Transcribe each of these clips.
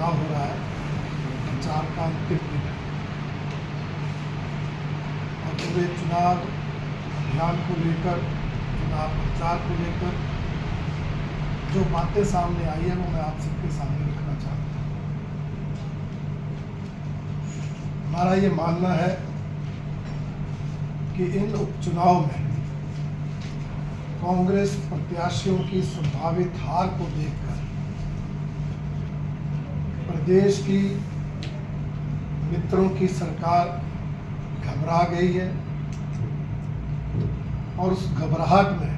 चुनाव हो रहा है, प्रचार का अंतिम दिन है और पूरे चुनाव अभियान को लेकर, चुनाव प्रचार को लेकर जो बातें सामने आई है वो मैं आप सबके सामने रखना चाहता हूँ। हमारा ये मानना है कि इन उपचुनाव में कांग्रेस प्रत्याशियों की संभावित हार को देखकर प्रदेश की मित्रों की सरकार घबरा गई है और उस घबराहट में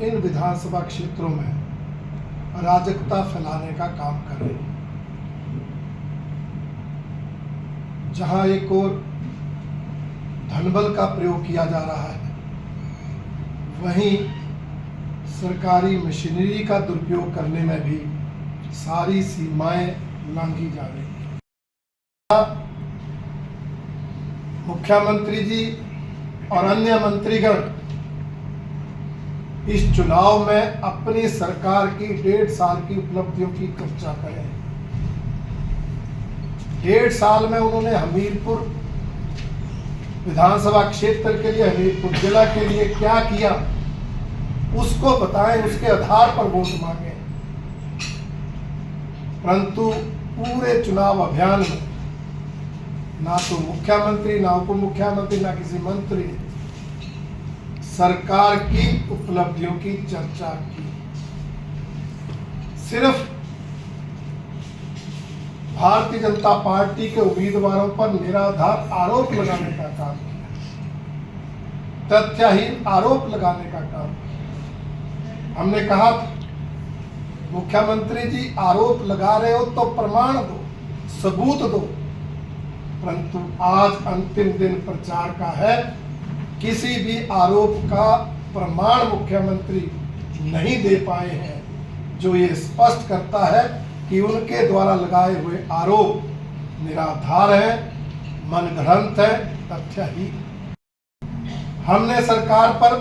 इन विधानसभा क्षेत्रों में अराजकता फैलाने का काम कर रही है। जहां एक ओर धनबल का प्रयोग किया जा रहा है, वहीं सरकारी मशीनरी का दुरुपयोग करने में भी सारी सीमाएं लांघी जा रही हैं। मुख्यमंत्री जी और अन्य मंत्रीगण इस चुनाव में अपनी सरकार की 1.5 साल की उपलब्धियों की चर्चा करें। 1.5 साल में उन्होंने हमीरपुर विधानसभा क्षेत्र के लिए, हमीरपुर जिला के लिए क्या किया उसको बताएं, उसके आधार पर वोट मांगे। परंतु पूरे चुनाव अभियान में ना तो मुख्यमंत्री, ना उप मुख्यमंत्री, ना किसी मंत्री ने सरकार की उपलब्धियों की चर्चा की। सिर्फ भारतीय जनता पार्टी के उम्मीदवारों पर निराधार आरोप लगाने का काम किया, तथ्यहीन आरोप लगाने का काम किया। हमने कहा था, मुख्यमंत्री जी आरोप लगा रहे हो तो प्रमाण दो, सबूत दो। परंतु आज अंतिम दिन प्रचार का है, किसी भी आरोप का प्रमाण मुख्यमंत्री नहीं दे पाए हैं, जो ये स्पष्ट करता है कि उनके द्वारा लगाए हुए आरोप निराधार हैं, मनगढ़ंत हैं, तथ्यहीन। हमने सरकार पर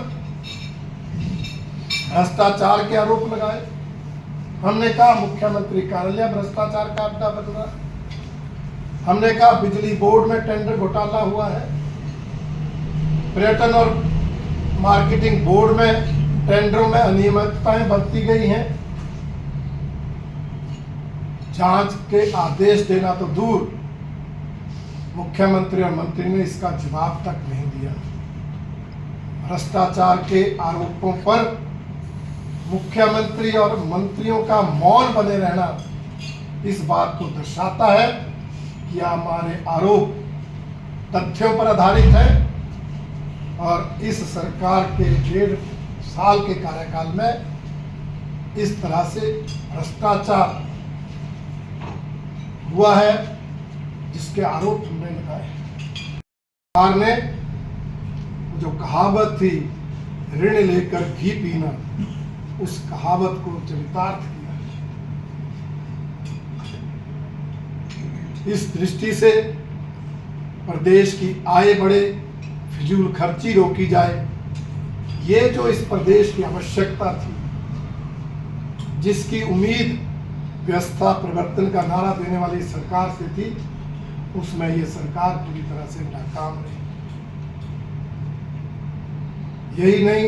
भ्रष्टाचार के आरोप लगाए। हमने कहा मुख्यमंत्री कार्यालय भ्रष्टाचार का अड्डा बन रहा है। हमने कहा बिजली बोर्ड में टेंडर घोटाला हुआ है। पर्यटन और मार्केटिंग बोर्ड में टेंडरों में अनियमितताएं बरती गई हैं। जांच के आदेश देना तो दूर, मुख्यमंत्री और मंत्री ने इसका जवाब तक नहीं दिया। भ्रष्टाचार के आरोपों पर मुख्यमंत्री और मंत्रियों का मौन बने रहना इस बात को दर्शाता है कि हमारे आरोप तथ्यों पर आधारित है और इस सरकार के 1.5 साल के कार्यकाल में इस तरह से भ्रष्टाचार हुआ है जिसके आरोप हमने लगाए। सरकार ने जो कहावत थी, ऋण लेकर घी पीना, उस कहावत को चरितार्थ किया। इस दृष्टि से प्रदेश की आय बढ़े, फिजूल खर्ची रोकी जाए, ये जो इस प्रदेश की आवश्यकता थी, जिसकी उम्मीद व्यवस्था परिवर्तन का नारा देने वाली सरकार से थी, उसमें ये सरकार पूरी तरह से नाकाम रही। यही नहीं,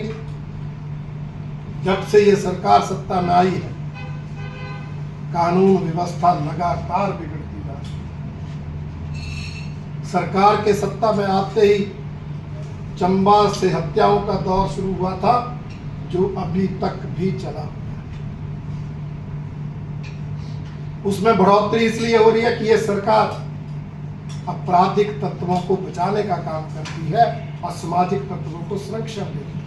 जब से ये सरकार सत्ता में आई है, कानून व्यवस्था लगातार बिगड़ती जा रही है। सरकार के सत्ता में आते ही चंबा से हत्याओं का दौर शुरू हुआ था, जो अभी तक भी चला हुआ है। उसमें बढ़ोतरी इसलिए हो रही है कि ये सरकार आपराधिक तत्वों को बचाने का काम करती है और सामाजिक तत्वों को सुरक्षा देती है।